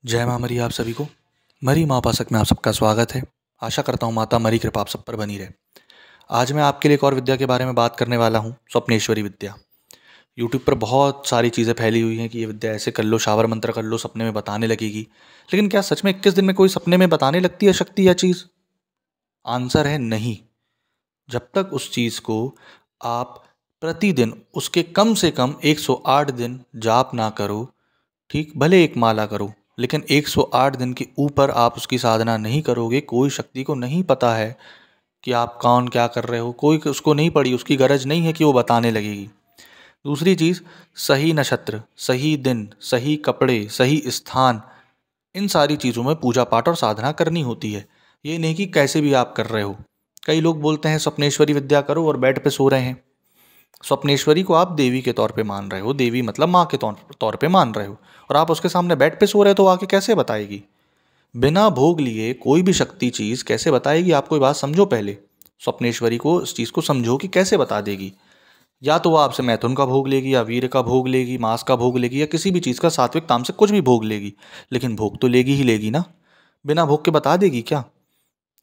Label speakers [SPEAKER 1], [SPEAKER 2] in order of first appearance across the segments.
[SPEAKER 1] जय माँ मरी आप सभी को। मरी माँ उपासक में आप सबका स्वागत है। आशा करता हूँ माता मरी कृपा आप सब पर बनी रहे। आज मैं आपके लिए एक और विद्या के बारे में बात करने वाला हूँ, स्वप्नेश्वरी विद्या। यूट्यूब पर बहुत सारी चीज़ें फैली हुई हैं कि ये विद्या ऐसे कर लो, शावर मंत्र कर लो, सपने में बताने लगेगी। लेकिन क्या सच में 21 दिन में कोई सपने में बताने लगती है शक्ति या चीज़? आंसर है नहीं। जब तक उस चीज़ को आप प्रतिदिन उसके कम से कम 108 दिन जाप ना करो, ठीक, भले एक माला करो, लेकिन 108 दिन के ऊपर आप उसकी साधना नहीं करोगे, कोई शक्ति को नहीं पता है कि आप कौन क्या कर रहे हो, कोई उसको नहीं पड़ी, उसकी गरज नहीं है कि वो बताने लगेगी। दूसरी चीज़, सही नक्षत्र, सही दिन, सही कपड़े, सही स्थान, इन सारी चीज़ों में पूजा पाठ और साधना करनी होती है। ये नहीं कि कैसे भी आप कर रहे हो। कई लोग बोलते हैं स्वप्नेश्वरी विद्या करो और बेड पे सो रहे हैं। स्वप्नेश्वरी को आप देवी के तौर पे मान रहे हो, देवी मतलब माँ के तौर पे मान रहे हो, और आप उसके सामने बेड पे सो रहे हो तो आके कैसे बताएगी? बिना भोग लिए कोई भी शक्ति चीज़ कैसे बताएगी? आप कोई बात समझो पहले। स्वप्नेश्वरी को इस चीज़ को समझो कि कैसे बता देगी। या तो वो आपसे मैथुन का भोग लेगी, या वीर का भोग लेगी, मांस का भोग लेगी, या किसी भी चीज़ का सात्विक तामसिक कुछ भी भोग लेगी, लेकिन भोग तो लेगी ही लेगी ना। बिना भोग के बता देगी क्या?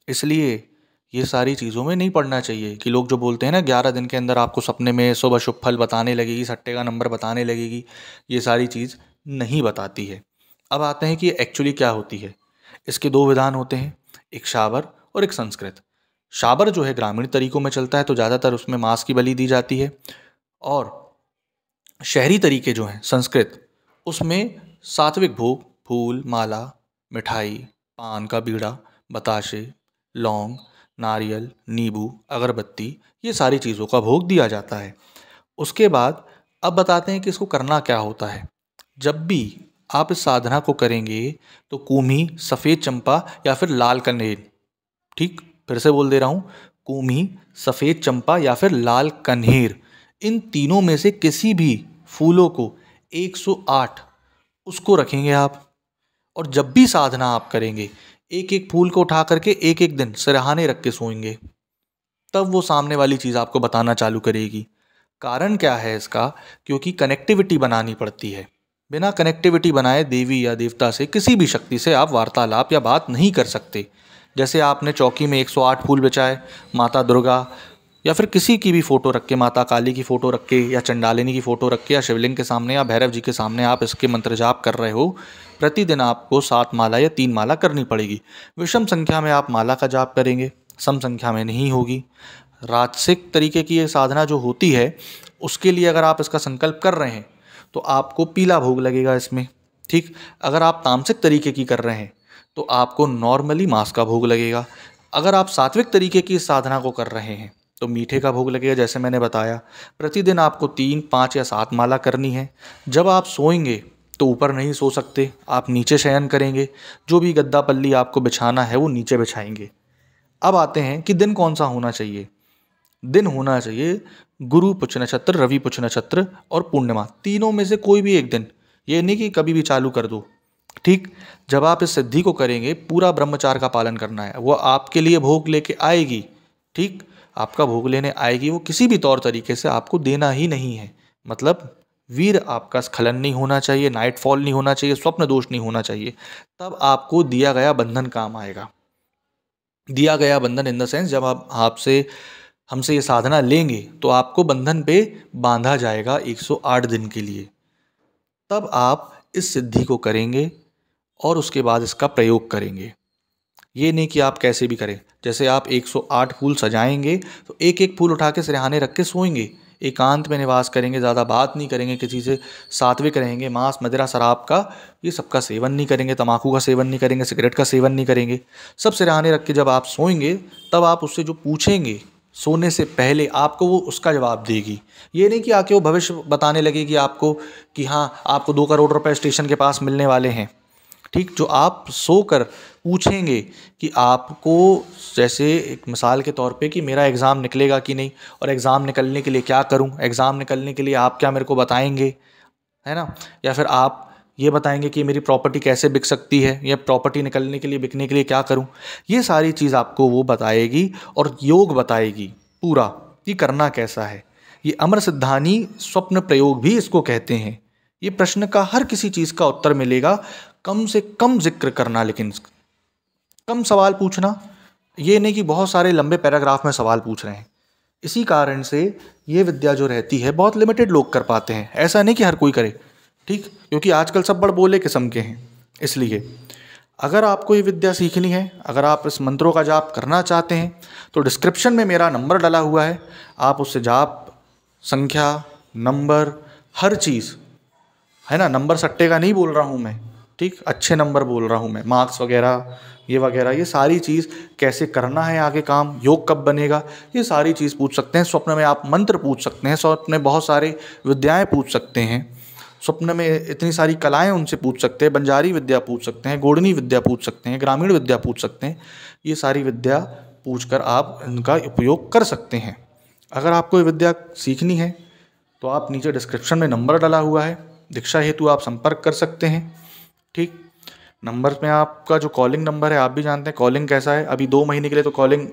[SPEAKER 1] इसलिए ये सारी चीज़ों में नहीं पड़ना चाहिए कि लोग जो बोलते हैं ना 11 दिन के अंदर आपको सपने में शुभ अशुभ फल बताने लगेगी, सट्टे का नंबर बताने लगेगी, ये सारी चीज़ नहीं बताती है। अब आते हैं कि ये एक्चुअली क्या होती है। इसके दो विधान होते हैं, एक शाबर और एक संस्कृत। शाबर जो है ग्रामीण तरीकों में चलता है, तो ज़्यादातर उसमें मांस की बलि दी जाती है। और शहरी तरीके जो हैं संस्कृत, उसमें सात्विक भोग, फूल माला, मिठाई, पान का बीड़ा, बताशे, लौंग, नारियल, नींबू, अगरबत्ती, ये सारी चीज़ों का भोग दिया जाता है। उसके बाद अब बताते हैं कि इसको करना क्या होता है। जब भी आप इस साधना को करेंगे तो कूम्ही, सफ़ेद चंपा या फिर लाल कनेर, ठीक, फिर से बोल दे रहा हूँ, कूम्ही, सफ़ेद चंपा या फिर लाल कन्हेर, इन तीनों में से किसी भी फूलों को 108 उसको रखेंगे आप। और जब भी साधना आप करेंगे, एक एक फूल को उठा करके एक एक दिन सिरहाने रख के सोएंगे, तब वो सामने वाली चीज़ आपको बताना चालू करेगी। कारण क्या है इसका? क्योंकि कनेक्टिविटी बनानी पड़ती है। बिना कनेक्टिविटी बनाए देवी या देवता से, किसी भी शक्ति से आप वार्तालाप या बात नहीं कर सकते। जैसे आपने चौकी में 108 फूल बिछाए, माता दुर्गा या फिर किसी की भी फ़ोटो रख के, माता काली की फ़ोटो रख के, या चंडालिनी की फ़ोटो रख के, या शिवलिंग के सामने या भैरव जी के सामने आप इसके मंत्र जाप कर रहे हो, प्रतिदिन आपको 7 माला या 3 माला करनी पड़ेगी। विषम संख्या में आप माला का जाप करेंगे, सम संख्या में नहीं होगी। राजसिक तरीके की ये साधना जो होती है, उसके लिए अगर आप इसका संकल्प कर रहे हैं तो आपको पीला भोग लगेगा इसमें, ठीक। अगर आप तामसिक तरीके की कर रहे हैं तो आपको नॉर्मली मांस का भोग लगेगा। अगर आप सात्विक तरीके की इस साधना को कर रहे हैं तो मीठे का भोग लगेगा, जैसे मैंने बताया। प्रतिदिन आपको 3, 5 या 7 माला करनी है। जब आप सोएंगे तो ऊपर नहीं सो सकते, आप नीचे शयन करेंगे। जो भी गद्दा पल्ली आपको बिछाना है वो नीचे बिछाएंगे। अब आते हैं कि दिन कौन सा होना चाहिए। दिन होना चाहिए गुरु पुच्छ नक्षत्र, रवि पुच्छ नक्षत्र और पूर्णिमा, तीनों में से कोई भी एक दिन। ये नहीं कि कभी भी चालू कर दो, ठीक। जब आप इस सिद्धि को करेंगे, पूरा ब्रह्मचार्य का पालन करना है। वो आपके लिए भोग लेके आएगी, ठीक, आपका भोग लेने आएगी। वो किसी भी तौर तरीके से आपको देना ही नहीं है। मतलब वीर आपका स्खलन नहीं होना चाहिए, नाइटफॉल नहीं होना चाहिए, स्वप्न दोष नहीं होना चाहिए। तब आपको दिया गया बंधन काम आएगा। दिया गया बंधन इन द सेंस, जब आप आपसे हमसे ये साधना लेंगे तो आपको बंधन पे बांधा जाएगा 108 दिन के लिए। तब आप इस सिद्धि को करेंगे और उसके बाद इसका प्रयोग करेंगे। ये नहीं कि आप कैसे भी करें। जैसे आप 108 फूल सजाएंगे तो एक एक फूल उठा के सिरहाने रख के सोएंगे, एकांत में निवास करेंगे, ज़्यादा बात नहीं करेंगे किसी से, सात्विक रहेंगे, मांस मदिरा शराब का ये सबका सेवन नहीं करेंगे, तम्बाकू का सेवन नहीं करेंगे, सिगरेट का सेवन नहीं करेंगे। सब सिरहाने रख के जब आप सोएंगे, तब आप उससे जो पूछेंगे सोने से पहले, आपको वो उसका जवाब देगी। ये नहीं कि आके वो भविष्य बताने लगेगी आपको कि हाँ आपको 2 करोड़ रुपए स्टेशन के पास मिलने वाले हैं, ठीक। जो आप सोकर पूछेंगे कि आपको, जैसे एक मिसाल के तौर पे कि मेरा एग्ज़ाम निकलेगा कि नहीं, और एग्ज़ाम निकलने के लिए क्या करूं, एग्ज़ाम निकलने के लिए आप क्या मेरे को बताएंगे, है ना। या फिर आप ये बताएंगे कि मेरी प्रॉपर्टी कैसे बिक सकती है, या प्रॉपर्टी निकलने के लिए, बिकने के लिए क्या करूं। ये सारी चीज़ आपको वो बताएगी और योग बताएगी पूरा कि करना कैसा है। ये अमर सिद्धानी स्वप्न प्रयोग भी इसको कहते हैं। ये प्रश्न का हर किसी चीज़ का उत्तर मिलेगा कम से कम जिक्र करना, लेकिन कम सवाल पूछना, ये नहीं कि बहुत सारे लंबे पैराग्राफ में सवाल पूछ रहे हैं। इसी कारण से ये विद्या जो रहती है बहुत लिमिटेड लोग कर पाते हैं, ऐसा नहीं कि हर कोई करे, ठीक, क्योंकि आजकल सब बड़ बोले किस्म के हैं। इसलिए अगर आपको ये विद्या सीखनी है, अगर आप इस मंत्रों का जाप करना चाहते हैं, तो डिस्क्रिप्शन में मेरा नंबर डला हुआ है, आप उससे जाप संख्या, नंबर, हर चीज़, है ना, नंबर सट्टे का नहीं बोल रहा हूँ मैं, ठीक, अच्छे नंबर बोल रहा हूँ मैं, मार्क्स वगैरह ये सारी चीज़, कैसे करना है आगे काम, योग कब बनेगा, ये सारी चीज़ पूछ सकते हैं। स्वप्न में आप मंत्र पूछ सकते हैं, स्वप्न में बहुत सारे विद्याएं पूछ सकते हैं, स्वप्न में इतनी सारी कलाएं उनसे पूछ सकते हैं, बंजारी विद्या पूछ सकते हैं, गोड़नी विद्या पूछ सकते हैं, ग्रामीण विद्या पूछ सकते हैं। ये सारी विद्या पूछकर आप इनका उपयोग कर सकते हैं। अगर आपको ये विद्या सीखनी है तो आप नीचे डिस्क्रिप्शन में नंबर डला हुआ है, दीक्षा हेतु आप संपर्क कर सकते हैं, ठीक। नंबर में आपका जो कॉलिंग नंबर है, आप भी जानते हैं कॉलिंग कैसा है, अभी 2 महीने के लिए तो कॉलिंग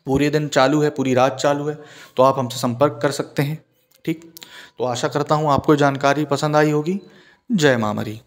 [SPEAKER 1] पूरे दिन चालू है, पूरी रात चालू है, तो आप हमसे संपर्क कर सकते हैं, ठीक। तो आशा करता हूँ आपको जानकारी पसंद आई होगी। जय माँ मरी।